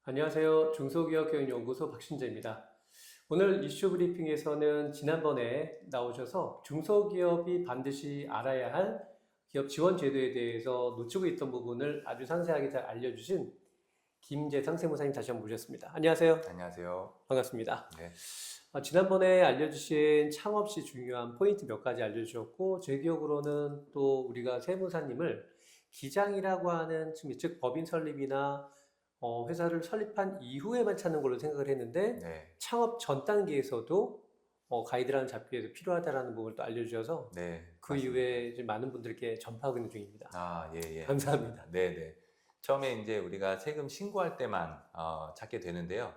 안녕하세요. 중소기업교육연구소 박신재입니다. 오늘 이슈 브리핑에서는 지난번에 나오셔서 중소기업이 반드시 알아야 할 기업 지원 제도에 대해서 놓치고 있던 부분을 아주 상세하게 잘 알려주신 김재상 세무사님 다시 한번 모셨습니다. 안녕하세요. 안녕하세요. 반갑습니다. 네. 지난번에 알려주신 창업 시 중요한 포인트 몇 가지 알려주셨고, 제 기억으로는 또 우리가 세무사님을 기장이라고 하는 측면, 즉 법인 설립이나 회사를 설립한 이후에만 찾는 걸로 생각을 했는데 네. 창업 전 단계에서도 가이드라인 잡기 위해서 필요하다라는 부분을 또 알려주셔서 네. 그 맞습니다. 이후에 이제 많은 분들께 전파하고 있는 중입니다. 아, 예, 예. 감사합니다. 네, 네. 처음에 이제 우리가 세금 신고할 때만 찾게 되는데요.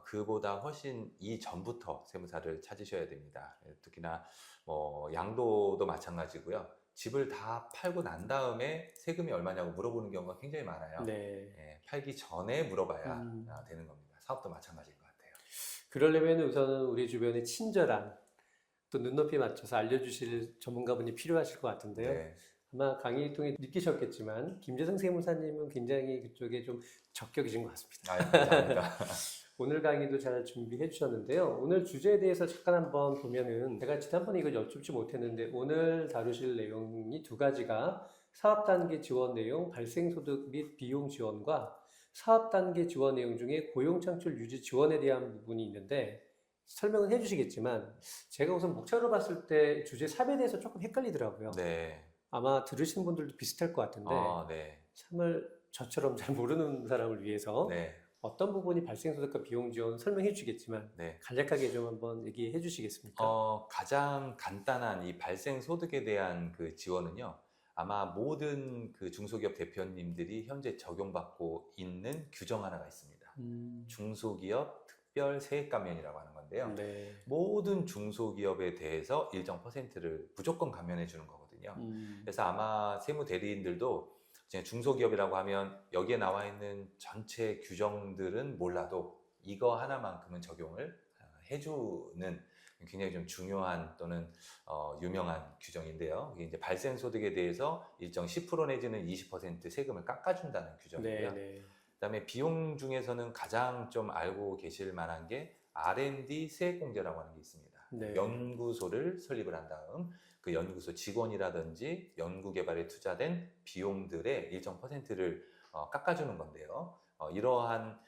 그보다 훨씬 이전부터 세무사를 찾으셔야 됩니다. 특히나 뭐 양도도 마찬가지고요. 집을 다 팔고 난 다음에 세금이 얼마냐고 물어보는 경우가 굉장히 많아요. 네. 예, 팔기 전에 물어봐야 음, 되는 겁니다. 사업도 마찬가지인 것 같아요. 그러려면 우선은 우리 주변에 친절한 또 눈높이 맞춰서 알려주실 전문가분이 필요하실 것 같은데요. 네. 아마 강의 통해 느끼셨겠지만 김재성 세무사님은 굉장히 그쪽에 좀 적격이신 것 같습니다. 아, 감사합니다. 오늘 강의도 잘 준비해 주셨는데요. 오늘 주제에 대해서 잠깐 한번 보면은 제가 지난번에 이걸 여쭙지 못했는데 오늘 다루실 내용이 두 가지가 사업 단계 지원 내용, 발생소득 및 비용 지원과 사업 단계 지원 내용 중에 고용 창출 유지 지원에 대한 부분이 있는데 설명은 해 주시겠지만 제가 우선 목차로 봤을 때 주제 3에 대해서 조금 헷갈리더라고요. 네. 아마 들으시는 분들도 비슷할 것 같은데 네. 참을 저처럼 잘 모르는 사람을 위해서 네. 어떤 부분이 발생소득과 비용 지원 설명해 주시겠지만 네. 간략하게 좀 한번 얘기해 주시겠습니까? 가장 간단한 이 발생 소득에 대한 그 지원은요, 아마 모든 그 중소기업 대표님들이 현재 적용받고 있는 규정 하나가 있습니다. 중소기업 특별 세액 감면이라고 하는 건데요. 네. 모든 중소기업에 대해서 일정 퍼센트를 무조건 감면해 주는 거거든요. 그래서 아마 세무 대리인들도 그냥 중소기업이라고 하면 여기에 나와 있는 전체 규정들은 몰라도 이거 하나만큼은 적용을 해주는 굉장히 좀 중요한 또는 유명한 규정인데요. 이게 이제 발생소득에 대해서 일정 10% 내지는 20% 세금을 깎아준다는 규정이고요. 네, 네. 그다음에 비용 중에서는 가장 좀 알고 계실 만한 게 R&D 세액공제라고 하는 게 있습니다. 네. 연구소를 설립을 한 다음 그 연구소 직원이라든지 연구개발에 투자된 비용들의 일정 퍼센트를 깎아주는 건데요. 이러한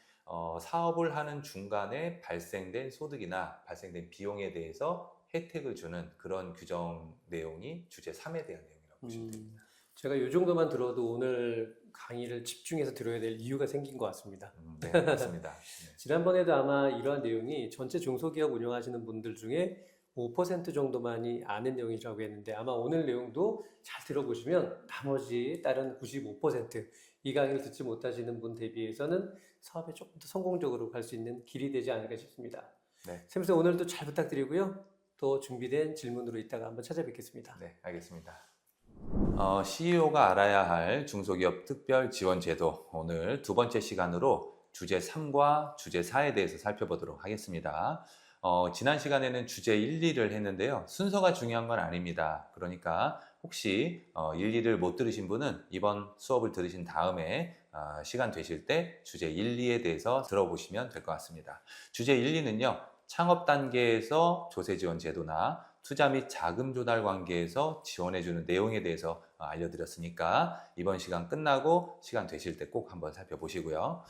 사업을 하는 중간에 발생된 소득이나 발생된 비용에 대해서 혜택을 주는 그런 규정 내용이 주제 3에 대한 내용이라고 보시면 됩니다. 제가 이 정도만 들어도 오늘 강의를 집중해서 들어야 될 이유가 생긴 것 같습니다. 네, 맞습니다. 네. 지난번에도 아마 이러한 내용이 전체 중소기업 운영하시는 분들 중에 5% 정도만이 아는 내용이라고 했는데 아마 오늘 내용도 잘 들어보시면 나머지 다른 95%이 강의를 듣지 못하시는 분 대비해서는 사업에 조금 더 성공적으로 갈 수 있는 길이 되지 않을까 싶습니다. 네. 쌤쌤 오늘도 잘 부탁드리고요. 또 준비된 질문으로 이따가 한번 찾아뵙겠습니다. 네, 알겠습니다. CEO가 알아야 할 중소기업 특별 지원 제도 오늘 두 번째 시간으로 주제 3과 주제 4에 대해서 살펴보도록 하겠습니다. 지난 시간에는 주제 1, 2를 했는데요. 순서가 중요한 건 아닙니다. 그러니까 혹시 1, 2를 못 들으신 분은 이번 수업을 들으신 다음에 시간 되실 때 주제 1, 2에 대해서 들어보시면 될 것 같습니다. 주제 1, 2는요. 창업 단계에서 조세 지원 제도나 투자 및 자금 조달 관계에서 지원해주는 내용에 대해서 알려드렸으니까 이번 시간 끝나고 시간 되실 때 꼭 한번 살펴보시고요.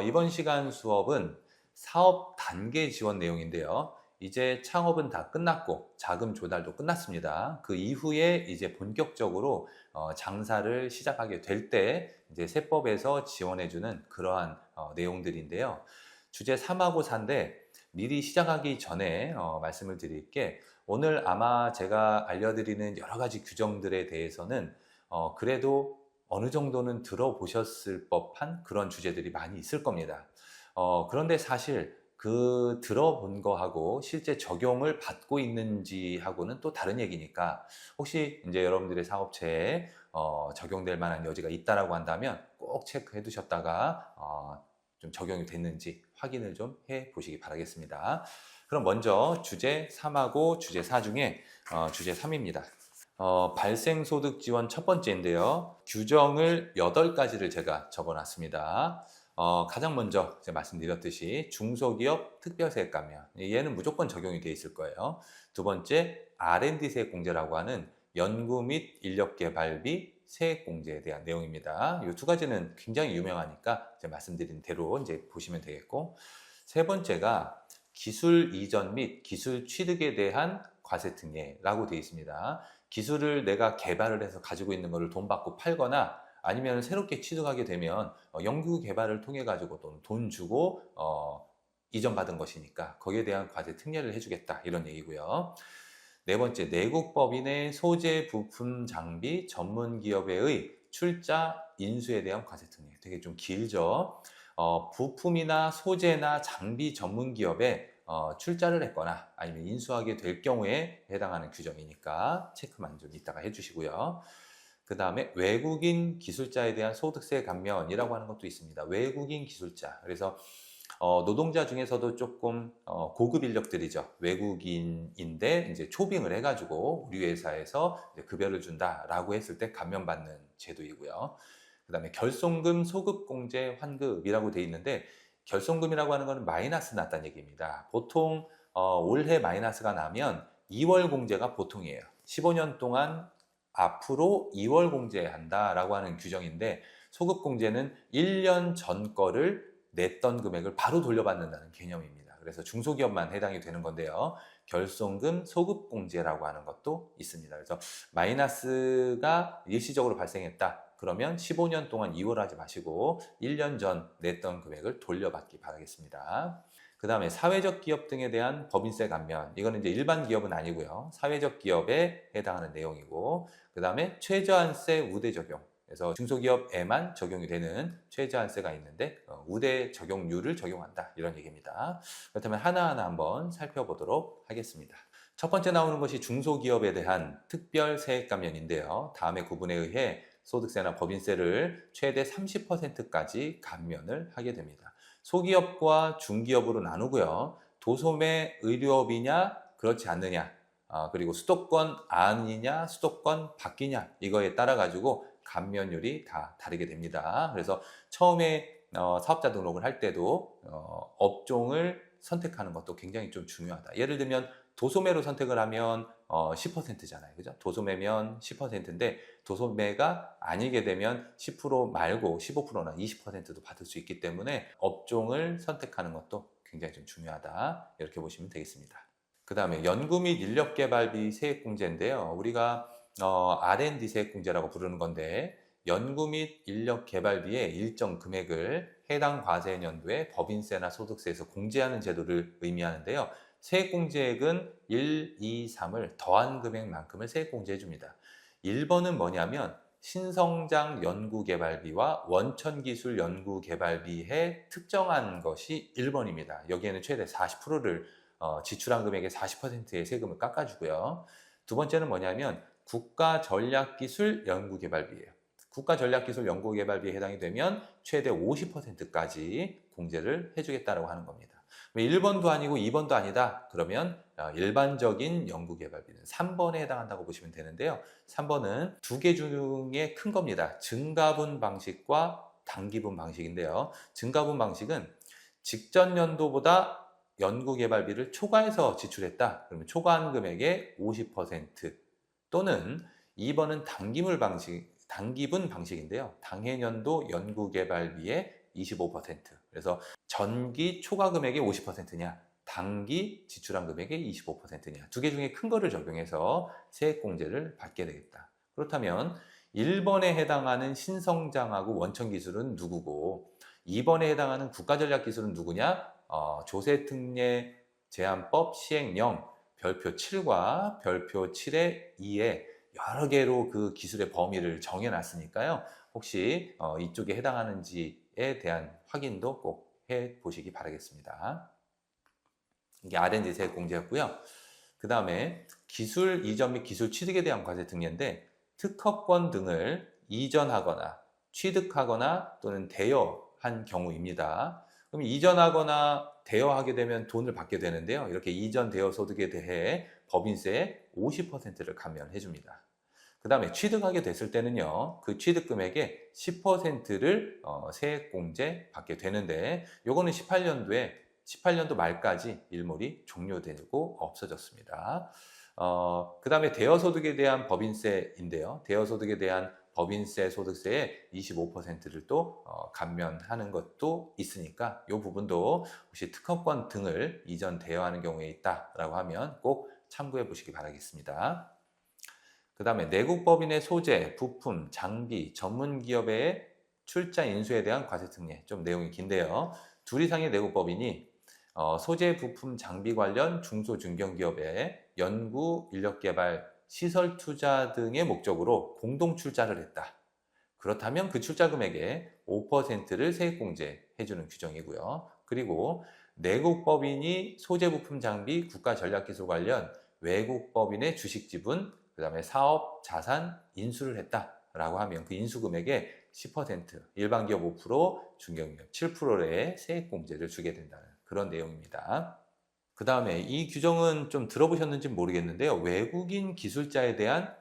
이번 시간 수업은 사업 단계 지원 내용인데요. 이제 창업은 다 끝났고 자금 조달도 끝났습니다. 그 이후에 이제 본격적으로 장사를 시작하게 될 때 이제 세법에서 지원해주는 그러한 내용들인데요. 주제 3하고 4인데 미리 시작하기 전에 말씀을 드릴게 오늘 아마 제가 알려드리는 여러 가지 규정들에 대해서는 그래도 어느 정도는 들어보셨을 법한 그런 주제들이 많이 있을 겁니다. 그런데 사실 그 들어본 거하고 실제 적용을 받고 있는지하고는 또 다른 얘기니까 혹시 이제 여러분들의 사업체에 적용될 만한 여지가 있다라고 한다면 꼭 체크해 두셨다가 좀 적용이 됐는지 확인을 좀 해 보시기 바라겠습니다. 그럼 먼저 주제 3하고 주제 4 중에 주제 3입니다. 발생소득 지원 첫 번째인데요. 규정을 8가지를 제가 적어놨습니다. 가장 먼저 제가 말씀드렸듯이 중소기업 특별세액 감면, 얘는 무조건 적용이 돼 있을 거예요. 두 번째, R&D 세액 공제라고 하는 연구 및 인력 개발비 세액 공제에 대한 내용입니다. 이 두 가지는 굉장히 유명하니까 제가 말씀드린 대로 이제 보시면 되겠고, 세 번째가 기술 이전 및 기술 취득에 대한 과세 특례라고 되어 있습니다. 기술을 내가 개발을 해서 가지고 있는 것을 돈 받고 팔거나 아니면 새롭게 취득하게 되면 연구 개발을 통해 가지고 돈 주고 이전받은 것이니까 거기에 대한 과세 특례를 해주겠다, 이런 얘기고요. 네 번째, 내국 법인의 소재, 부품, 장비, 전문 기업의 출자, 인수에 대한 과세 특례. 되게 좀 길죠. 부품이나 소재나 장비 전문 기업에 출자를 했거나 아니면 인수하게 될 경우에 해당하는 규정이니까 체크만 좀 이따가 해주시고요. 그 다음에 외국인 기술자에 대한 소득세 감면이라고 하는 것도 있습니다. 외국인 기술자. 그래서 노동자 중에서도 조금 고급 인력들이죠. 외국인인데 이제 초빙을 해가지고 우리 회사에서 이제 급여를 준다라고 했을 때 감면받는 제도이고요. 그 다음에 결손금 소급공제 환급이라고 돼 있는데, 결손금이라고 하는 것은 마이너스 났다는 얘기입니다. 보통 올해 마이너스가 나면 2월 공제가 보통이에요. 15년 동안 앞으로 2월 공제한다라고 하는 규정인데, 소급공제는 1년 전 거를 냈던 금액을 바로 돌려받는다는 개념입니다. 그래서 중소기업만 해당이 되는 건데요. 결손금 소급공제라고 하는 것도 있습니다. 그래서 마이너스가 일시적으로 발생했다, 그러면 15년 동안 2월 하지 마시고 1년 전 냈던 금액을 돌려받기 바라겠습니다. 그 다음에 사회적 기업 등에 대한 법인세 감면, 이거는 이제 일반 기업은 아니고요. 사회적 기업에 해당하는 내용이고, 그 다음에 최저한세 우대 적용. 그래서 중소기업에만 적용이 되는 최저한세가 있는데 우대 적용률을 적용한다, 이런 얘기입니다. 그렇다면 하나하나 한번 살펴보도록 하겠습니다. 첫 번째 나오는 것이 중소기업에 대한 특별세액 감면인데요. 다음의 구분에 의해 소득세나 법인세를 최대 30%까지 감면을 하게 됩니다. 소기업과 중기업으로 나누고요. 도소매 의료업이냐 그렇지 않느냐, 그리고 수도권 안이냐 수도권 밖이냐, 이거에 따라 가지고 감면율이 다 다르게 됩니다. 그래서 처음에 사업자 등록을 할 때도 업종을 선택하는 것도 굉장히 좀 중요하다. 예를 들면 도소매로 선택을 하면 10%잖아요. 그죠? 도소매면 10%인데 도소매가 아니게 되면 10% 말고 15%나 20%도 받을 수 있기 때문에 업종을 선택하는 것도 굉장히 좀 중요하다, 이렇게 보시면 되겠습니다. 그 다음에 연구 및 인력개발비 세액공제인데요. 우리가 R&D 세액공제라고 부르는 건데, 연구 및 인력개발비의 일정 금액을 해당 과세 년도에 법인세나 소득세에서 공제하는 제도를 의미하는데요. 세액공제액은 1, 2, 3을 더한 금액만큼을 세액공제해 줍니다. 1번은 뭐냐면 신성장 연구개발비와 원천기술 연구개발비에 특정한 것이 1번입니다. 여기에는 최대 40%를 지출한 금액의 40%의 세금을 깎아주고요. 두 번째는 뭐냐면 국가전략기술 연구개발비예요. 국가전략기술 연구개발비에 해당이 되면 최대 50%까지 공제를 해주겠다고 하는 겁니다. 1번도 아니고 2번도 아니다, 그러면 일반적인 연구개발비는 3번에 해당한다고 보시면 되는데요. 3번은 두 개 중에 큰 겁니다. 증가분 방식과 당기분 방식인데요. 증가분 방식은 직전 연도보다 연구개발비를 초과해서 지출했다, 그러면 초과한 금액의 50%, 또는 2번은 당기분 방식인데요. 당해년도 연구개발비의 25%. 그래서 전기 초과 금액의 50%냐, 단기 지출한 금액의 25%냐, 두 개 중에 큰 거를 적용해서 세액공제를 받게 되겠다. 그렇다면 1번에 해당하는 신성장하고 원천기술은 누구고 2번에 해당하는 국가전략기술은 누구냐? 조세특례 제한법 시행령 별표 7과 별표 7의 2에 여러 개로 그 기술의 범위를 정해놨으니까요. 혹시 이쪽에 해당하는지에 대한 확인도 꼭 해보시기 바라겠습니다. 이게 R&D 세액 공제였고요. 그 다음에 기술 이전 및 기술 취득에 대한 과세 특례인데, 특허권 등을 이전하거나 취득하거나 또는 대여한 경우입니다. 그럼 이전하거나 대여하게 되면 돈을 받게 되는데요. 이렇게 이전 대여 소득에 대해 법인세 50%를 감면해 줍니다. 그 다음에 취득하게 됐을 때는요, 그 취득 금액의 10%를 세액공제 받게 되는데, 요거는 18년도 말까지 일몰이 종료되고 없어졌습니다. 그 다음에 대여소득에 대한 법인세인데요. 대여소득에 대한 법인세 소득세의 25%를 또 감면하는 것도 있으니까 이 부분도 혹시 특허권 등을 이전 대여하는 경우에 있다라고 하면 꼭 참고해 보시기 바라겠습니다. 그 다음에 내국법인의 소재, 부품, 장비, 전문기업의 출자 인수에 대한 과세 특례, 좀 내용이 긴데요. 둘 이상의 내국법인이 소재, 부품, 장비 관련 중소중견기업의 연구, 인력개발, 시설 투자 등의 목적으로 공동 출자를 했다. 그렇다면 그 출자 금액의 5%를 세액공제해주는 규정이고요. 그리고 내국법인이 소재, 부품, 장비, 국가전략기술 관련 외국법인의 주식 지분, 그 다음에 사업, 자산, 인수를 했다라고 하면 그 인수 금액의 10%, 일반 기업 5%, 중견기업 7%의 세액공제를 주게 된다는 그런 내용입니다. 그 다음에 이 규정은 좀 들어보셨는지 모르겠는데요. 외국인 기술자에 대한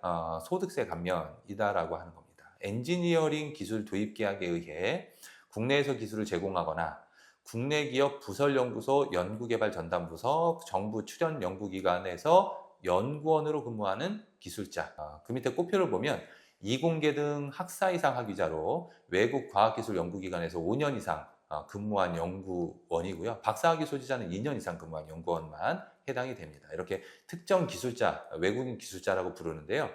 소득세 감면이다라고 하는 겁니다. 엔지니어링 기술 도입 계약에 의해 국내에서 기술을 제공하거나 국내 기업 부설연구소, 연구개발전담부서, 정부 출연 연구기관에서 연구원으로 근무하는 기술자. 그 밑에 꼽표를 보면 이공계 등 학사 이상 학위자로 외국 과학기술 연구기관에서 5년 이상 근무한 연구원이고요. 박사학위 소지자는 2년 이상 근무한 연구원만 해당이 됩니다. 이렇게 특정 기술자, 외국인 기술자라고 부르는데요.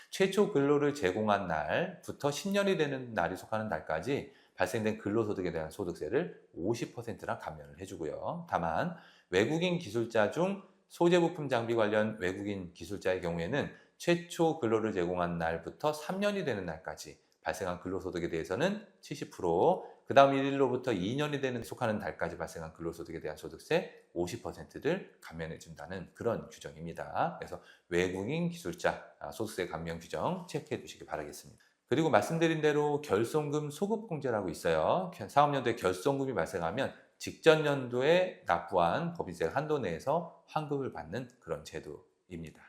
최초 근로를 제공한 날부터 10년이 되는 날이 속하는 날까지 발생된 근로소득에 대한 소득세를 50%나 감면을 해주고요. 다만 외국인 기술자 중 소재 부품 장비 관련 외국인 기술자의 경우에는 최초 근로를 제공한 날부터 3년이 되는 날까지 발생한 근로소득에 대해서는 70%, 그 다음 일로부터 2년이 되는 속하는 달까지 발생한 근로소득에 대한 소득세 50%를 감면해 준다는 그런 규정입니다. 그래서 외국인 기술자 소득세 감면 규정 체크해 두시기 바라겠습니다. 그리고 말씀드린 대로 결손금 소급공제라고 있어요. 사업연도에 결손금이 발생하면 직전 연도에 납부한 법인세 한도 내에서 환급을 받는 그런 제도입니다.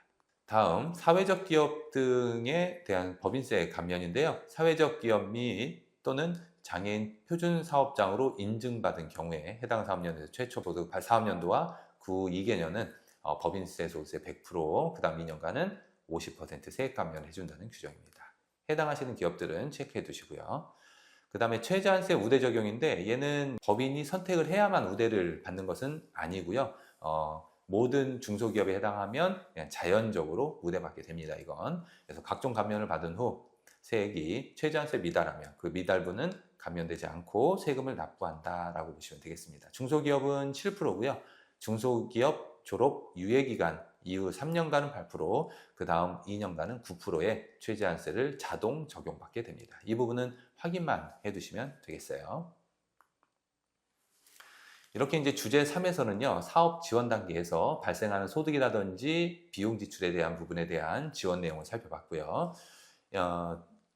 다음 사회적 기업 등에 대한 법인세 감면인데요. 사회적 기업 및 또는 장애인 표준 사업장으로 인증받은 경우에 해당 사업연도에서 최초 소득 사업연도와 그 2개년은 법인세 소득세 100%, 그 다음 2년간은 50% 세액 감면을 해준다는 규정입니다. 해당하시는 기업들은 체크해 두시고요. 그 다음에 최저한세 우대 적용인데 얘는 법인이 선택을 해야만 우대를 받는 것은 아니고요. 모든 중소기업에 해당하면 그냥 자연적으로 우대받게 됩니다. 이건. 그래서 각종 감면을 받은 후 세액이 최저한세 미달하면 그 미달분은 감면되지 않고 세금을 납부한다라고 보시면 되겠습니다. 중소기업은 7%고요. 중소기업 졸업 유예기간 이후 3년간은 8%, 그 다음 2년간은 9%의 최저한세를 자동 적용받게 됩니다. 이 부분은 확인만 해두시면 되겠어요. 이렇게 이제 주제 3에서는요, 사업 지원 단계에서 발생하는 소득이라든지 비용 지출에 대한 부분에 대한 지원 내용을 살펴봤고요.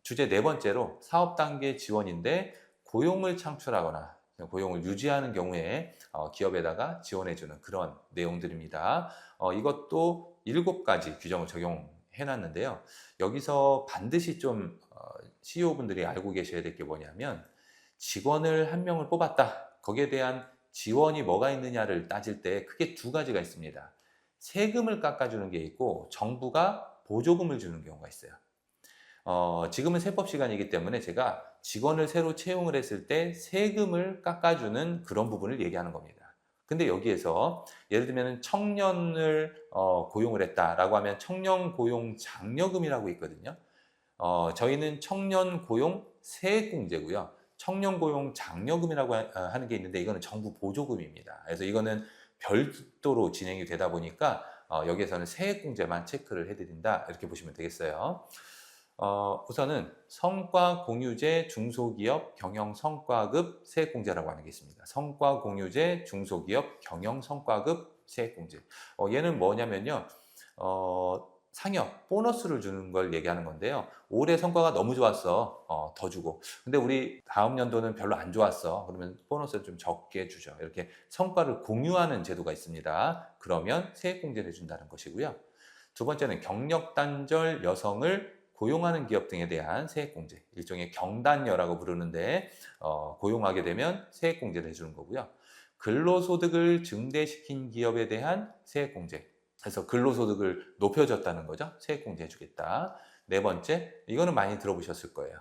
주제 네 번째로 사업 단계 지원인데 고용을 창출하거나 고용을 유지하는 경우에 기업에다가 지원해주는 그런 내용들입니다. 이것도 7가지 규정을 적용해 놨는데요. 여기서 반드시 좀 CEO분들이 알고 계셔야 될 게 뭐냐면 직원을 한 명을 뽑았다. 거기에 대한 지원이 뭐가 있느냐를 따질 때 크게 2가지가 있습니다. 세금을 깎아주는 게 있고 정부가 보조금을 주는 경우가 있어요. 지금은 세법 시간이기 때문에 제가 직원을 새로 채용을 했을 때 세금을 깎아주는 그런 부분을 얘기하는 겁니다. 근데 여기에서 예를 들면 청년을 고용을 했다라고 하면 청년 고용 장려금이라고 있거든요. 저희는 청년 고용 세액공제고요. 청년 고용 장려금이라고 하는 게 있는데 이거는 정부 보조금입니다. 그래서 이거는 별도로 진행이 되다 보니까 여기에서는 세액공제만 체크를 해드린다 이렇게 보시면 되겠어요. 우선은 성과공유제 중소기업 경영성과급 세액공제라고 하는 게 있습니다. 성과공유제 중소기업 경영성과급 세액공제. 얘는 뭐냐면요. 상여, 보너스를 주는 걸 얘기하는 건데요. 올해 성과가 너무 좋았어. 더 주고. 근데 우리 다음 연도는 별로 안 좋았어. 그러면 보너스를 좀 적게 주죠. 이렇게 성과를 공유하는 제도가 있습니다. 그러면 세액공제를 해준다는 것이고요. 두 번째는 경력 단절 여성을 고용하는 기업 등에 대한 세액공제, 일종의 경단녀라고 부르는데 고용하게 되면 세액공제를 해주는 거고요. 근로소득을 증대시킨 기업에 대한 세액공제, 그래서 근로소득을 높여줬다는 거죠. 세액공제 해주겠다. 네 번째, 이거는 많이 들어보셨을 거예요.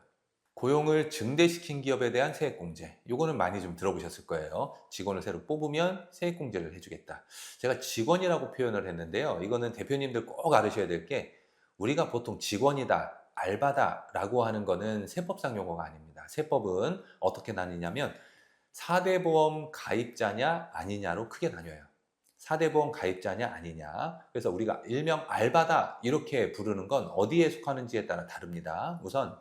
고용을 증대시킨 기업에 대한 세액공제. 이거는 많이 좀 들어보셨을 거예요. 직원을 새로 뽑으면 세액공제를 해주겠다. 제가 직원이라고 표현을 했는데요. 이거는 대표님들 꼭 알으셔야 될 게, 우리가 보통 직원이다, 알바다 라고 하는 거는 세법상 용어가 아닙니다. 세법은 어떻게 나뉘냐면 4대 보험 가입자냐 아니냐로 크게 나뉘어요. 4대 보험 가입자냐 아니냐. 그래서 우리가 일명 알바다 이렇게 부르는 건 어디에 속하는지에 따라 다릅니다. 우선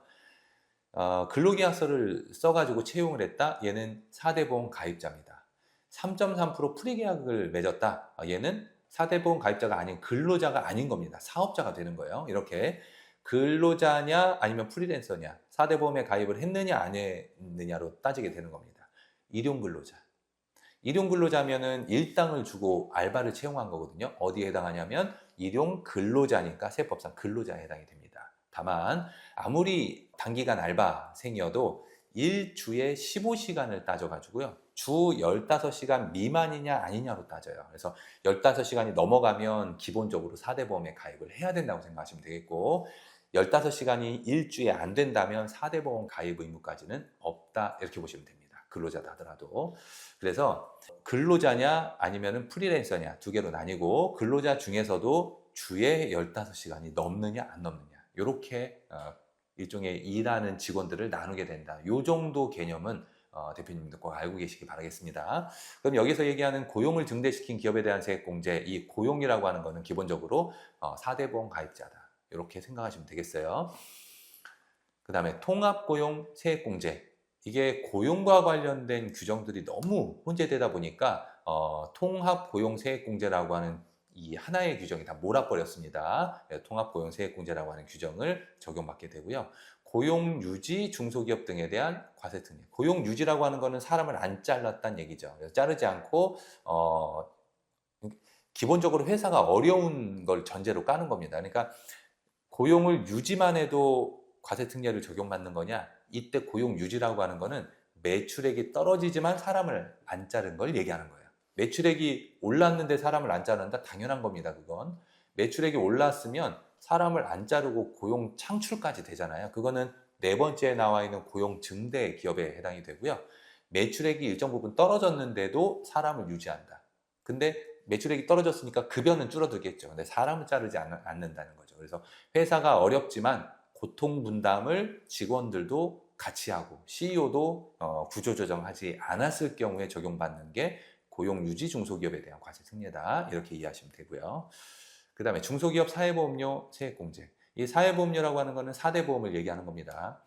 근로계약서를 써가지고 채용을 했다. 얘는 4대 보험 가입자입니다. 3.3% 프리계약을 맺었다. 얘는 4대 보험 가입자가 아닌 근로자가 아닌 겁니다. 사업자가 되는 거예요. 이렇게 근로자냐 아니면 프리랜서냐, 4대 보험에 가입을 했느냐 안 했느냐로 따지게 되는 겁니다. 일용근로자. 일용근로자면은 일당을 주고 알바를 채용한 거거든요. 어디에 해당하냐면 일용근로자니까 세법상 근로자에 해당이 됩니다. 다만 아무리 단기간 알바생이어도 일주에 15시간을 따져가지고요. 주 15시간 미만이냐 아니냐로 따져요. 그래서 15시간이 넘어가면 기본적으로 4대 보험에 가입을 해야 된다고 생각하시면 되겠고, 15시간이 일주에 안 된다면 4대 보험 가입 의무까지는 없다, 이렇게 보시면 됩니다. 근로자다 하더라도. 그래서 근로자냐 아니면 프리랜서냐 두 개로 나뉘고, 근로자 중에서도 주에 15시간이 넘느냐 안 넘느냐, 이렇게 일종의 일하는 직원들을 나누게 된다. 이 정도 개념은 대표님도 꼭 알고 계시기 바라겠습니다. 그럼 여기서 얘기하는 고용을 증대시킨 기업에 대한 세액공제, 이 고용이라고 하는 거는 기본적으로 4대 보험 가입자다, 이렇게 생각하시면 되겠어요. 그 다음에 통합고용 세액공제. 이게 고용과 관련된 규정들이 너무 혼재되다 보니까 통합고용세액공제라고 하는 이 하나의 규정이 다 몰아버렸습니다. 통합고용세액공제라고 하는 규정을 적용받게 되고요. 고용유지 중소기업 등에 대한 과세특례. 고용유지라고 하는 거는 사람을 안 잘랐다는 얘기죠. 그래서 자르지 않고 기본적으로 회사가 어려운 걸 전제로 까는 겁니다. 그러니까 고용을 유지만 해도 과세특례를 적용받는 거냐? 이때 고용유지라고 하는 거는 매출액이 떨어지지만 사람을 안 자른 걸 얘기하는 거예요. 매출액이 올랐는데 사람을 안 자른다? 당연한 겁니다. 그건 매출액이 올랐으면 사람을 안 자르고 고용 창출까지 되잖아요. 그거는 네 번째에 나와 있는 고용 증대 기업에 해당이 되고요. 매출액이 일정 부분 떨어졌는데도 사람을 유지한다. 근데 매출액이 떨어졌으니까 급여는 줄어들겠죠. 근데 사람을 자르지 않는다는 거죠. 그래서 회사가 어렵지만 고통 분담을 직원들도 같이 하고 CEO도 구조조정하지 않았을 경우에 적용받는 게 고용유지 중소기업에 대한 과세특례다, 이렇게 이해하시면 되고요. 그 다음에 중소기업 사회보험료 세액공제. 이 사회보험료라고 하는 거는 4대 보험을 얘기하는 겁니다.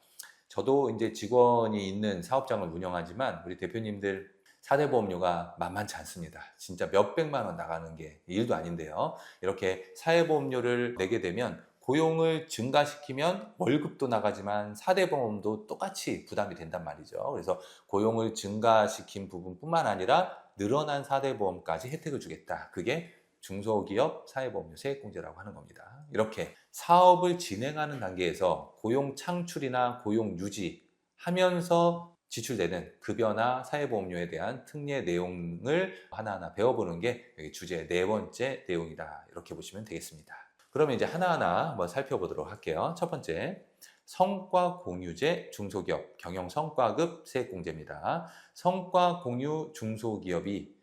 저도 이제 직원이 있는 사업장을 운영하지만 우리 대표님들 4대 보험료가 만만치 않습니다. 진짜 몇백만 원 나가는 게 일도 아닌데요. 이렇게 사회보험료를 내게 되면 고용을 증가시키면 월급도 나가지만 4대 보험도 똑같이 부담이 된단 말이죠. 그래서 고용을 증가시킨 부분뿐만 아니라 늘어난 4대 보험까지 혜택을 주겠다. 그게 중소기업 사회보험료 세액공제라고 하는 겁니다. 이렇게 사업을 진행하는 단계에서 고용 창출이나 고용 유지하면서 지출되는 급여나 사회보험료에 대한 특례 내용을 하나하나 배워보는 게 여기 주제의 네 번째 내용이다, 이렇게 보시면 되겠습니다. 그러면 이제 하나하나 한번 살펴보도록 할게요. 첫 번째, 성과공유제 중소기업 경영성과급 세액공제입니다. 성과공유 중소기업이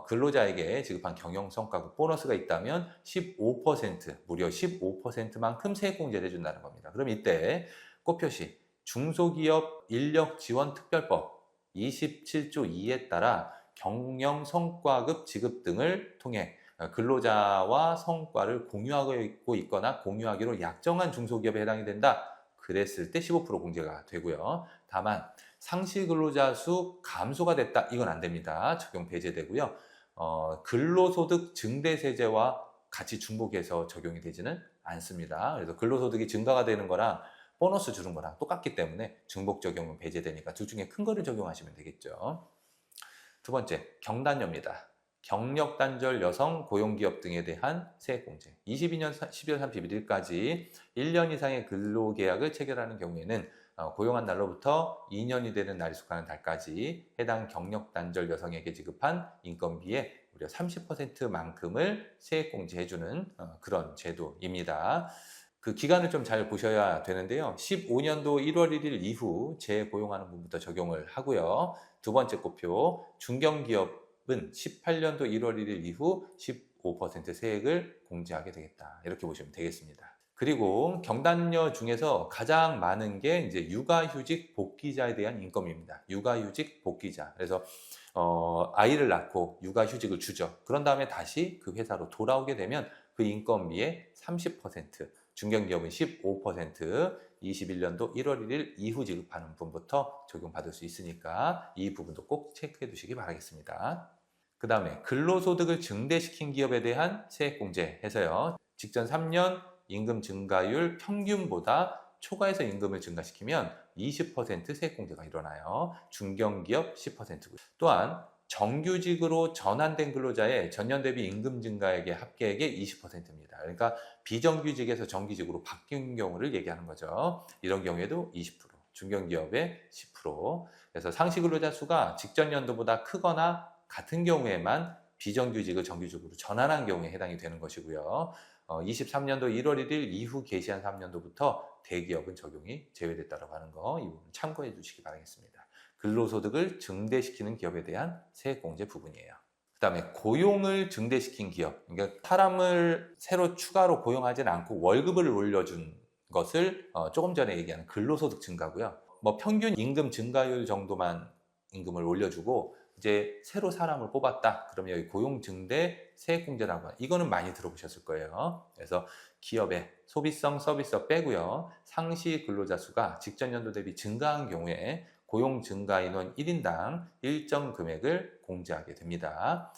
근로자에게 지급한 경영성과급 보너스가 있다면 15%, 무려 15%만큼 세액공제를 해준다는 겁니다. 그럼 이때 꽃표시 중소기업 인력지원특별법 27조 2에 따라 경영성과급 지급 등을 통해 근로자와 성과를 공유하고 있거나 공유하기로 약정한 중소기업에 해당이 된다. 그랬을 때 15% 공제가 되고요. 다만 상시 근로자 수 감소가 됐다. 이건 안 됩니다. 적용 배제되고요. 근로소득 증대세제와 같이 중복해서 적용이 되지는 않습니다. 그래서 근로소득이 증가가 되는 거랑 보너스 주는 거랑 똑같기 때문에 중복 적용은 배제되니까 둘 중에 큰 거를 적용하시면 되겠죠. 두 번째, 경단료입니다. 경력 단절 여성 고용기업 등에 대한 세액공제. 22년 12월 31일까지 1년 이상의 근로계약을 체결하는 경우에는 고용한 날로부터 2년이 되는 날이 속하는 달까지 해당 경력 단절 여성에게 지급한 인건비의 무려 30%만큼을 세액공제해주는 그런 제도입니다. 그 기간을 좀 잘 보셔야 되는데요. 15년도 1월 1일 이후 재고용하는 분부터 적용을 하고요. 두 번째 꼽표, 중견기업은 18년도 1월 1일 이후 15% 세액을 공제하게 되겠다. 이렇게 보시면 되겠습니다. 그리고 경단녀 중에서 가장 많은 게 이제 육아휴직 복귀자에 대한 인건비입니다. 육아휴직 복귀자. 그래서 아이를 낳고 육아휴직을 주죠. 그런 다음에 다시 그 회사로 돌아오게 되면 그 인건비의 30%, 중견기업은 15%, 21년도 1월 1일 이후 지급하는 분부터 적용받을 수 있으니까 이 부분도 꼭 체크해 두시기 바라겠습니다. 그 다음에 근로소득을 증대시킨 기업에 대한 세액공제 해서요. 직전 3년 임금 증가율 평균보다 초과해서 임금을 증가시키면 20% 세액공제가 일어나요. 중견기업 10%고요. 또한 정규직으로 전환된 근로자의 전년 대비 임금 증가액의 합계액의 20%입니다. 그러니까 비정규직에서 정규직으로 바뀐 경우를 얘기하는 거죠. 이런 경우에도 20%, 중견기업의 10%. 그래서 상시 근로자 수가 직전 연도보다 크거나 같은 경우에만 비정규직을 정규직으로 전환한 경우에 해당이 되는 것이고요. 23년도 1월 1일 이후 개시한 3년도부터 대기업은 적용이 제외됐다고 하는 거, 이 부분 참고해 주시기 바라겠습니다. 근로소득을 증대시키는 기업에 대한 세액공제 부분이에요. 그 다음에 고용을 증대시킨 기업, 그러니까 사람을 새로 추가로 고용하지는 않고 월급을 올려준 것을 조금 전에 얘기하는 근로소득 증가고요. 뭐 평균 임금 증가율 정도만 임금을 올려주고 이제 새로 사람을 뽑았다. 그러면 여기 고용 증대 세액공제라고 이거는 많이 들어보셨을 거예요. 그래서 기업의 소비성 서비스업 빼고요. 상시 근로자 수가 직전 연도 대비 증가한 경우에 고용 증가 인원 1인당 일정 금액을 공제하게 됩니다.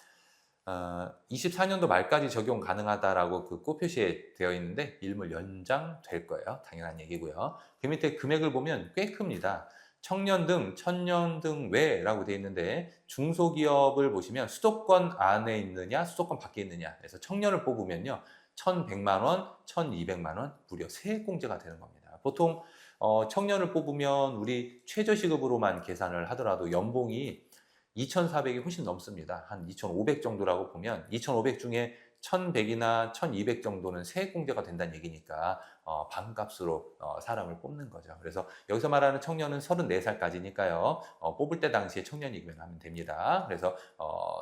24년도 말까지 적용 가능하다라고 그 꼽표시에 되어 있는데 일몰 연장될 거예요. 당연한 얘기고요. 그 밑에 금액을 보면 꽤 큽니다. 청년 등, 천년 등 외라고 되어 있는데 중소기업을 보시면 수도권 안에 있느냐, 수도권 밖에 있느냐. 그래서 청년을 뽑으면요. 1,100만 원, 1,200만 원 무려 세액공제가 되는 겁니다. 보통 청년을 뽑으면 우리 최저시급으로만 계산을 하더라도 연봉이 2,400이 훨씬 넘습니다. 한 2,500 정도라고 보면 2,500 중에 1,100이나 1,200 정도는 세액공제가 된다는 얘기니까 반값으로 사람을 뽑는 거죠. 그래서 여기서 말하는 청년은 34살까지니까요. 뽑을 때 당시에 청년이기만 하면 됩니다. 그래서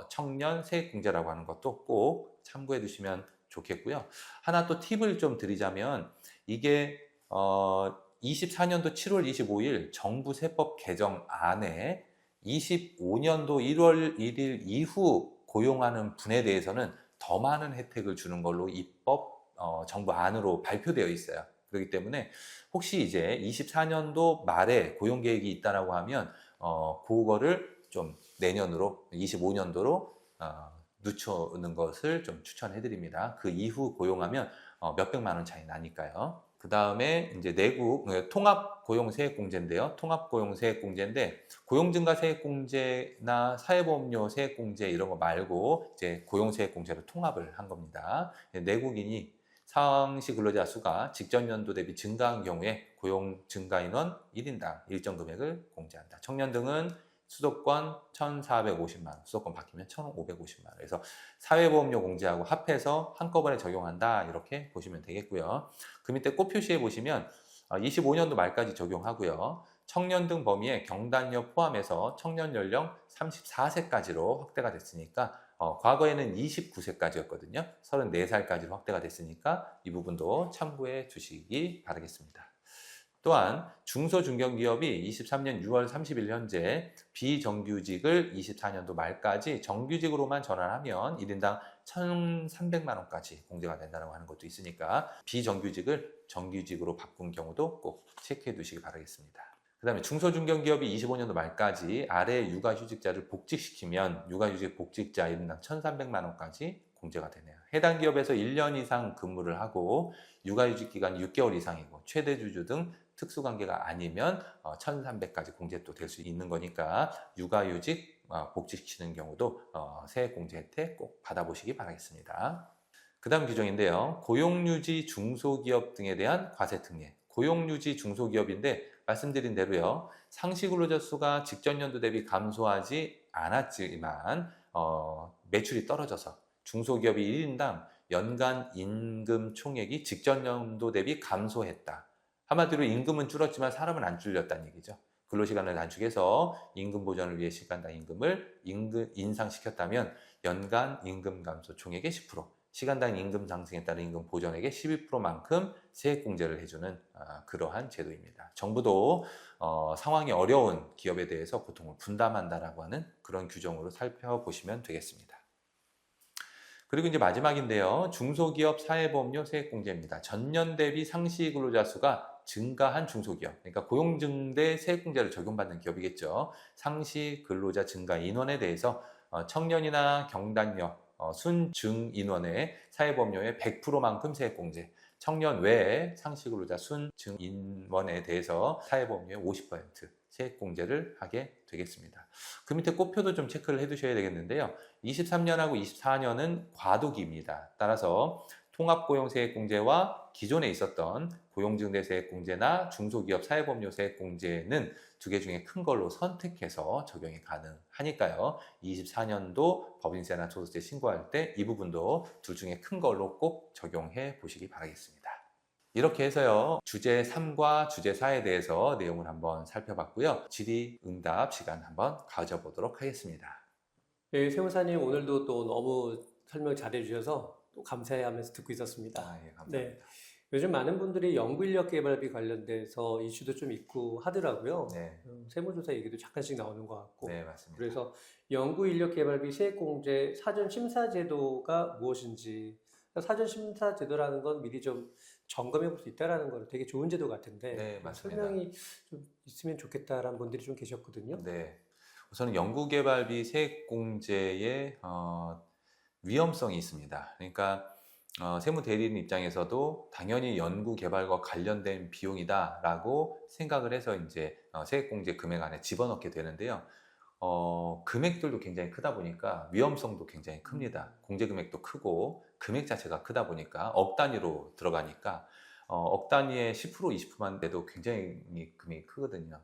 청년 세액공제라고 하는 것도 꼭 참고해 두시면 좋겠고요. 하나 또 팁을 좀 드리자면 이게 24년도 7월 25일 정부 세법 개정 안에 25년도 1월 1일 이후 고용하는 분에 대해서는 더 많은 혜택을 주는 걸로 입법 정부 안으로 발표되어 있어요. 그렇기 때문에 혹시 이제 24년도 말에 고용 계획이 있다라고 하면 그거를 좀 내년으로 25년도로 늦추는 것을 좀 추천해 드립니다. 그 이후 고용하면 몇백만 원 차이 나니까요. 그 다음에 이제 내국 통합 고용 세액 공제인데요. 통합 고용 세액 공제인데 고용증가 세액 공제나 사회보험료 세액 공제 이런 거 말고 이제 고용 세액 공제로 통합을 한 겁니다. 내국인이 상시 근로자 수가 직전 연도 대비 증가한 경우에 고용 증가 인원 1인당 일정 금액을 공제한다. 청년 등은 수도권 1,450만 원, 수도권 바뀌면 1,550만 원. 그래서 사회보험료 공제하고 합해서 한꺼번에 적용한다 이렇게 보시면 되겠고요. 그 밑에 꼭 표시해 보시면 25년도 말까지 적용하고요. 청년 등 범위에 경단녀 포함해서 청년 연령 34세까지로 확대가 됐으니까 과거에는 29세까지였거든요. 34살까지로 확대가 됐으니까 이 부분도 참고해 주시기 바라겠습니다. 또한 중소중견기업이 23년 6월 30일 현재 비정규직을 24년도 말까지 정규직으로만 전환하면 1인당 1,300만 원까지 공제가 된다고 하는 것도 있으니까 비정규직을 정규직으로 바꾼 경우도 꼭 체크해 두시기 바라겠습니다. 그 다음에 중소중견기업이 25년도 말까지 아래 육아휴직자를 복직시키면 육아휴직 복직자 1인당 1,300만 원까지 공제가 되네요. 해당 기업에서 1년 이상 근무를 하고 육아휴직 기간 6개월 이상이고 최대 주주 등 특수관계가 아니면 1,300까지 공제 또 될 수 있는 거니까 육아휴직 일찍 복직시키는 경우도 세액공제 혜택 꼭 받아보시기 바라겠습니다. 그 다음 규정인데요. 고용유지 중소기업 등에 대한 과세특례. 고용유지 중소기업인데 말씀드린 대로요. 상시근로자 수가 직전 연도 대비 감소하지 않았지만 매출이 떨어져서 중소기업이 1인당 연간 임금 총액이 직전 연도 대비 감소했다. 한마디로 임금은 줄었지만 사람은 안 줄였다는 얘기죠. 근로시간을 단축해서 임금 보전을 위해 시간당 임금을 인상시켰다면 연간 임금 감소 총액의 10%, 시간당 임금 상승에 따른 임금 보전액의 12%만큼 세액공제를 해주는 그러한 제도입니다. 정부도 상황이 어려운 기업에 대해서 고통을 분담한다라고 하는 그런 규정으로 살펴보시면 되겠습니다. 그리고 이제 마지막인데요. 중소기업 사회보험료 세액공제입니다. 전년 대비 상시 근로자 수가 증가한 중소기업, 그러니까 고용증대 세액공제를 적용받는 기업이겠죠. 상시 근로자 증가 인원에 대해서 청년이나 경단녀, 순증인원의 사회보험료의 100%만큼 세액공제, 청년 외에 상시 근로자 순증인원에 대해서 사회보험료의 50% 세액공제를 하게 되겠습니다. 그 밑에 꽃표도 좀 체크를 해두셔야 되겠는데요. 23년하고 24년은 과도기입니다. 따라서 통합고용세액공제와 기존에 있었던 고용증대세액공제나 중소기업 사회보험료세액공제는 두 개 중에 큰 걸로 선택해서 적용이 가능하니까요. 24년도 법인세나 소득세 신고할 때 이 부분도 둘 중에 큰 걸로 꼭 적용해 보시기 바라겠습니다. 이렇게 해서요. 주제 3과 주제 4에 대해서 내용을 한번 살펴봤고요. 질의응답 시간 한번 가져보도록 하겠습니다. 네, 세무사님 오늘도 또 너무 설명 잘해주셔서 또 감사해하면서 듣고 있었습니다. 예, 감사합니다. 네, 요즘 많은 분들이 연구인력 개발비 관련돼서 이슈도 좀 있고 하더라고요. 네, 세무조사 얘기도 잠깐씩 나오는 것 같고. 네, 맞습니다. 그래서 연구인력 개발비 세액공제 사전심사제도가 무엇인지, 사전심사제도라는 건 미리 좀 점검해 볼 수 있다는 거 되게 좋은 제도 같은데 네, 맞습니다. 설명이 좀 있으면 좋겠다라는 분들이 좀 계셨거든요. 네, 우선은 연구개발비 세액공제의 위험성이 있습니다. 그러니까 세무대리인 입장에서도 당연히 연구개발과 관련된 비용이다라고 생각을 해서 이제 세액공제 금액 안에 집어넣게 되는데요. 금액들도 굉장히 크다 보니까 위험성도 굉장히 큽니다. 공제 금액도 크고 금액 자체가 크다 보니까 억 단위로 들어가니까 억 단위의 10% 20%만 돼도 굉장히 금액이 크거든요.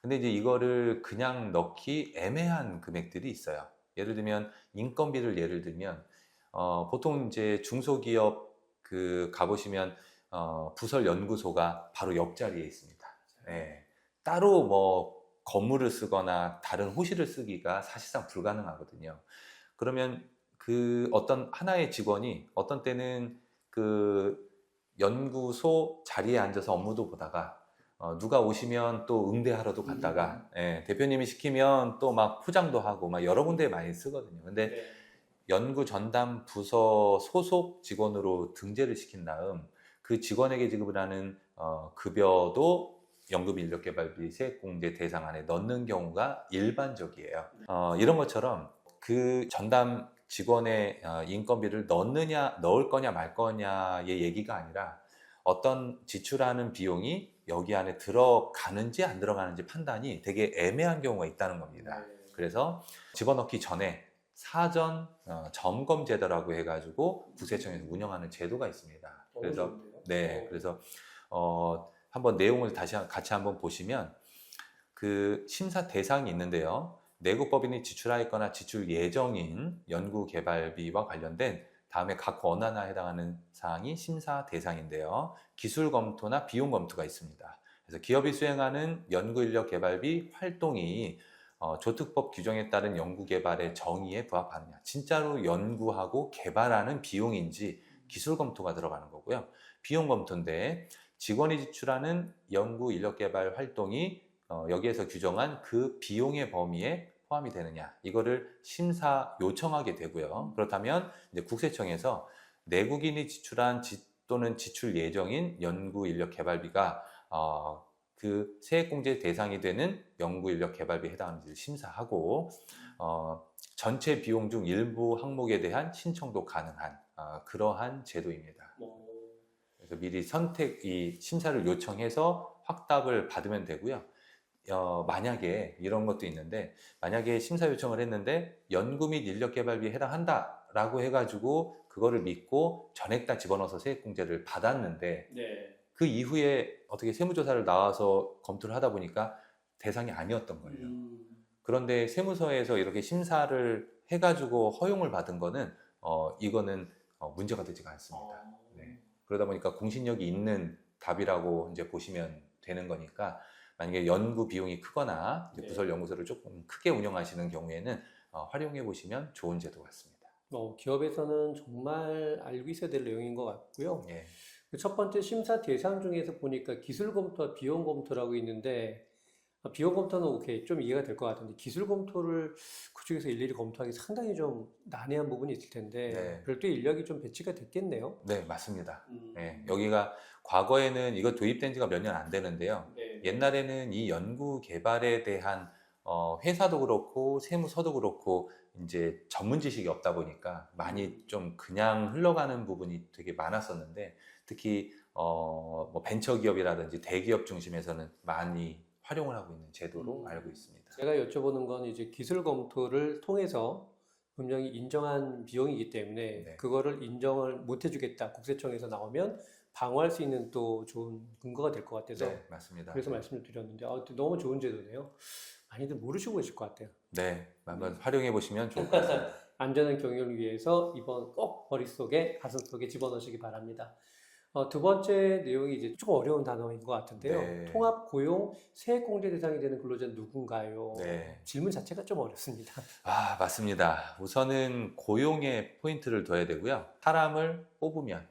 근데 이제 이거를 그냥 넣기 애매한 금액들이 있어요. 예를 들면 인건비를 예를 들면 보통 이제 중소기업 가보시면 부설 연구소가 바로 옆자리에 있습니다. 네. 따로 뭐 건물을 쓰거나 다른 호실을 쓰기가 사실상 불가능하거든요. 그러면 그 어떤 하나의 직원이 어떤 때는 그 연구소 자리에 앉아서 업무도 보다가 누가 오시면 또 응대하러도 갔다가 대표님이 시키면 또 막 포장도 하고 막 여러 군데에 많이 쓰거든요. 근데 네. 연구 전담 부서 소속 직원으로 등재를 시킨 다음 그 직원에게 지급을 하는 급여도 연금인력개발비 세액공제 대상 안에 넣는 경우가 일반적이에요. 이런 것처럼 그 전담 직원의 인건비를 넣을 거냐 말 거냐의 얘기가 아니라 어떤 지출하는 비용이 여기 안에 들어가는지 안 들어가는지 판단이 되게 애매한 경우가 있다는 겁니다. 그래서 집어넣기 전에 사전 점검 제도라고 해가지고 국세청에서 운영하는 제도가 있습니다. 그래서 그래서 한번 내용을 같이 한번 보시면 그 심사 대상이 있는데요. 내국법인이 지출하였거나 지출 예정인 연구개발비와 관련된 다음에 각 권한에 해당하는 사항이 심사 대상인데요. 기술 검토나 비용 검토가 있습니다. 그래서 기업이 수행하는 연구인력 개발비 활동이 조특법 규정에 따른 연구개발의 정의에 부합하느냐, 진짜로 연구하고 개발하는 비용인지 기술 검토가 들어가는 거고요. 비용 검토인데 직원이 지출하는 연구인력개발 활동이 여기에서 규정한 그 비용의 범위에 포함이 되느냐, 이거를 심사 요청하게 되고요. 그렇다면 이제 국세청에서 내국인이 지출한 또는 지출 예정인 연구인력 개발비가 그 세액공제 대상이 되는 연구인력 개발비에 해당하는지를 심사하고 전체 비용 중 일부 항목에 대한 신청도 가능한 그러한 제도입니다. 그래서 미리 심사를 요청해서 확답을 받으면 되고요. 만약에 이런 것도 있는데 만약에 심사 요청을 했는데 연구 및 인력개발비에 해당한다라고 해가지고 그거를 믿고 전액 다 집어넣어서 세액공제를 받았는데 네. 그 이후에 어떻게 세무조사를 나와서 검토를 하다 보니까 대상이 아니었던 거예요. 그런데 세무서에서 이렇게 심사를 해가지고 허용을 받은 거는 이거는 문제가 되지가 않습니다. 네. 그러다 보니까 공신력이 있는 답이라고 이제 보시면 되는 거니까 만약에 연구 비용이 크거나 이제 네. 부설 연구소를 조금 크게 운영하시는 경우에는 활용해 보시면 좋은 제도 같습니다. 기업에서는 정말 알고 있어야 될 내용인 것 같고요. 예. 그 첫 번째 심사 대상 중에서 보니까 기술 검토와 비용 검토라고 있는데 비용 검토는 오케이 좀 이해가 될 것 같은데 기술 검토를 그쪽에서 일일이 검토하기 상당히 좀 난해한 부분이 있을 텐데 네. 별도의 인력이 좀 배치가 됐겠네요. 네, 맞습니다. 예, 여기가 과거에는 이거 도입된 지가 몇 년 안 되는데요. 네. 옛날에는 이 연구 개발에 대한 회사도 그렇고 세무서도 그렇고 이제 전문 지식이 없다 보니까 많이 좀 그냥 흘러가는 부분이 되게 많았었는데 특히 뭐 벤처기업이라든지 대기업 중심에서는 많이 활용을 하고 있는 제도로 알고 있습니다. 제가 여쭤보는 건 이제 기술 검토를 통해서 분명히 인정한 비용이기 때문에 네. 그거를 인정을 못 해주겠다. 국세청에서 나오면 방어할 수 있는 또 좋은 근거가 될 것 같아서 네, 맞습니다. 그래서 말씀을 드렸는데 너무 좋은 제도네요. 많이들 모르시고 계실 것 같아요. 네, 한번 활용해 보시면 좋을 것 같습니다. 안전한 경영을 위해서 이번 꼭 머릿속에 가슴속에 집어넣으시기 바랍니다. 두 번째 내용이 이제 조금 어려운 단어인 것 같은데요. 네. 통합 고용 세액공제 대상이 되는 근로자는 누군가요? 네. 질문 자체가 좀 어렵습니다. 아, 맞습니다. 우선은 고용에 포인트를 둬야 되고요. 사람을 뽑으면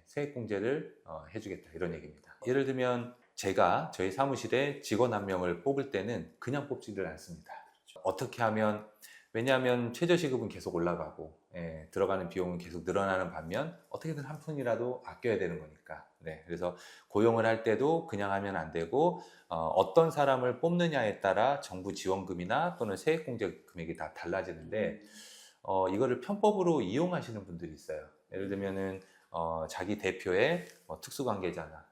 세액공제를 해주겠다 이런 얘기입니다. 예를 들면 제가 저희 사무실에 직원 한 명을 뽑을 때는 그냥 뽑지를 않습니다. 어떻게 하면 왜냐하면 최저시급은 계속 올라가고 들어가는 비용은 계속 늘어나는 반면 어떻게든 한 푼이라도 아껴야 되는 거니까 그래서 고용을 할 때도 그냥 하면 안 되고 어떤 사람을 뽑느냐에 따라 정부 지원금이나 또는 세액공제 금액이 다 달라지는데 이거를 편법으로 이용하시는 분들이 있어요. 예를 들면은 자기 대표의 특수관계자나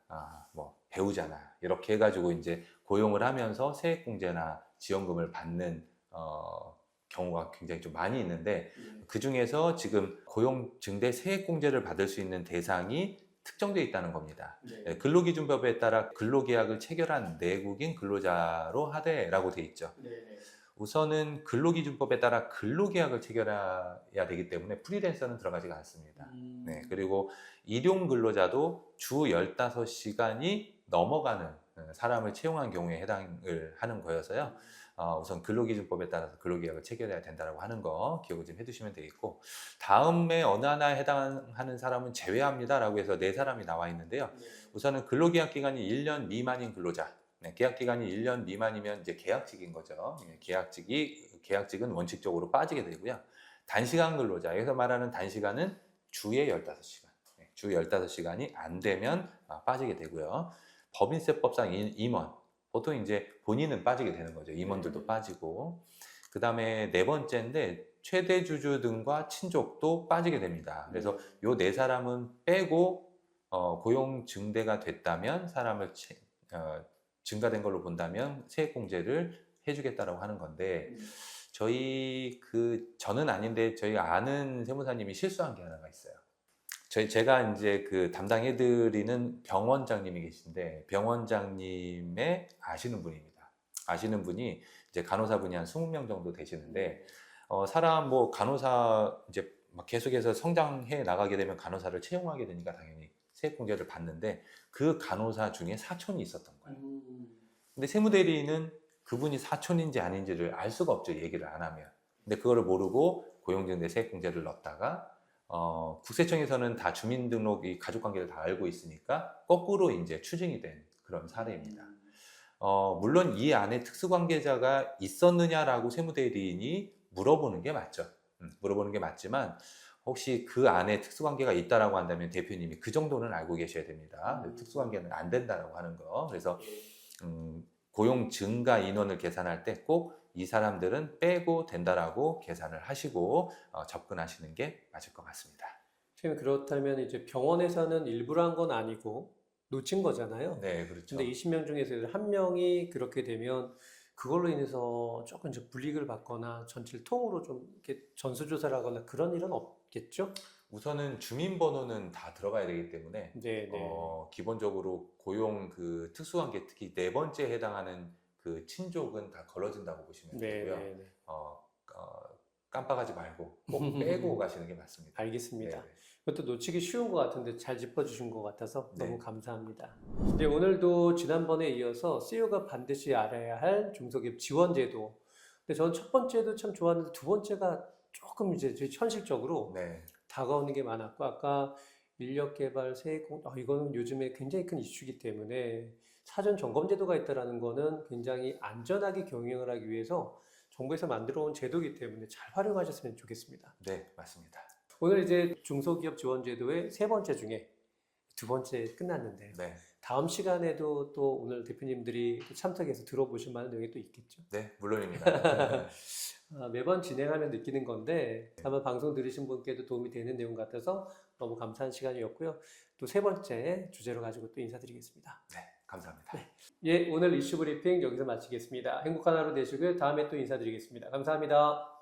뭐 배우자나 이렇게 해가지고 이제 고용을 하면서 세액공제나 지원금을 받는 경우가 굉장히 좀 많이 있는데 그 중에서 지금 고용 증대 세액공제를 받을 수 있는 대상이 특정되어 있다는 겁니다. 네. 근로기준법에 따라 근로계약을 체결한 내국인 근로자로 하되라고 돼 있죠. 네. 우선은 근로기준법에 따라 근로계약을 체결해야 되기 때문에 프리랜서는 들어가지가 않습니다. 그리고 일용 근로자도 주 15시간이 넘어가는 사람을 채용한 경우에 해당을 하는 거여서요. 우선 근로기준법에 따라서 근로계약을 체결해야 된다고 하는 거 기억을 좀 해두시면 되겠고 다음에 어느 하나에 해당하는 사람은 제외합니다라고 해서 4사람이 나와 있는데요. 우선은 근로계약 기간이 1년 미만인 근로자 계약 기간이 1년 미만이면 이제 계약직인 거죠. 계약직은 원칙적으로 빠지게 되고요. 단시간 근로자, 여기서 말하는 단시간은 주에 15시간. 주 15시간이 안 되면 빠지게 되고요. 법인세법상 임원, 보통 이제 본인은 빠지게 되는 거죠. 임원들도 빠지고. 그 다음에 4번째인데 최대 주주 등과 친족도 빠지게 됩니다. 그래서 요 4사람은 빼고 고용 증대가 됐다면 사람을 증가된 걸로 본다면 세액공제를 해주겠다라고 하는 건데 저는 아닌데 저희 아는 세무사님이 실수한 게 하나가 있어요. 제가 이제 그 담당해드리는 병원장님이 계신데 병원장님의 아시는 분입니다. 아시는 분이 이제 간호사분이 한 20명 정도 되시는데 사람 뭐 간호사 이제 막 계속해서 성장해 나가게 되면 간호사를 채용하게 되니까 당연히 세액공제를 받는데 그 간호사 중에 사촌이 있었던 거예요. 근데 세무대리인은 그분이 사촌인지 아닌지를 알 수가 없죠. 얘기를 안 하면. 근데 그거를 모르고 고용증대 세액공제를 넣었다가 국세청에서는 다 주민등록이 가족관계를 다 알고 있으니까 거꾸로 이제 추징이 된 그런 사례입니다. 물론 이 안에 특수관계자가 있었느냐라고 세무대리인이 물어보는 게 맞죠. 물어보는 게 맞지만 혹시 그 안에 특수관계가 있다라고 한다면 대표님이 그 정도는 알고 계셔야 됩니다. 특수관계는 안 된다라고 하는 거. 그래서 고용 증가 인원을 계산할 때 꼭 이 사람들은 빼고 된다라고 계산을 하시고 접근하시는 게 맞을 것 같습니다. 그렇다면 이제 병원에서는 일부러 한 건 아니고 놓친 거잖아요. 네, 그렇죠. 근데 20명 중에서 한 명이 그렇게 되면 그걸로 인해서 조금 이제 불이익을 받거나 전체를 통으로 좀 이렇게 전수조사를 하거나 그런 일은 없겠죠? 우선은 주민번호는 다 들어가야 되기 때문에 네, 네. 기본적으로 고용 그 특수관계 특히 네 번째에 해당하는 그 친족은 다 걸러진다고 보시면 네, 되고요. 네, 네. 깜빡하지 말고 꼭 빼고 가시는 게 맞습니다. 알겠습니다. 네, 그것도 놓치기 쉬운 것 같은데 잘 짚어주신 것 같아서 네. 너무 감사합니다. 네, 오늘도 지난번에 이어서 CEO가 반드시 알아야 할 중소기업 지원 제도. 근데 저는 첫 번째도 참 좋았는데 두 번째가 조금 이제 현실적으로 네, 다가오는 게 많았고 아까 인력 개발 세공 이거는 요즘에 굉장히 큰 이슈이기 때문에 사전 점검 제도가 있다라는 거는 굉장히 안전하게 경영을 하기 위해서 정부에서 만들어 온 제도이기 때문에 잘 활용하셨으면 좋겠습니다. 네, 맞습니다. 오늘 이제 중소기업 지원 제도의 세 번째 중에 두 번째 끝났는데 네, 다음 시간에도 또 오늘 대표님들이 또 참석해서 들어보실 만한 내용이 또 있겠죠. 네, 물론입니다. 매번 진행하면 느끼는 건데 아마 방송 들으신 분께도 도움이 되는 내용 같아서 너무 감사한 시간이었고요. 또 세 번째 주제로 가지고 또 인사드리겠습니다. 네, 감사합니다. 예, 오늘 이슈 브리핑 여기서 마치겠습니다. 행복한 하루 되시고요. 다음에 또 인사드리겠습니다. 감사합니다.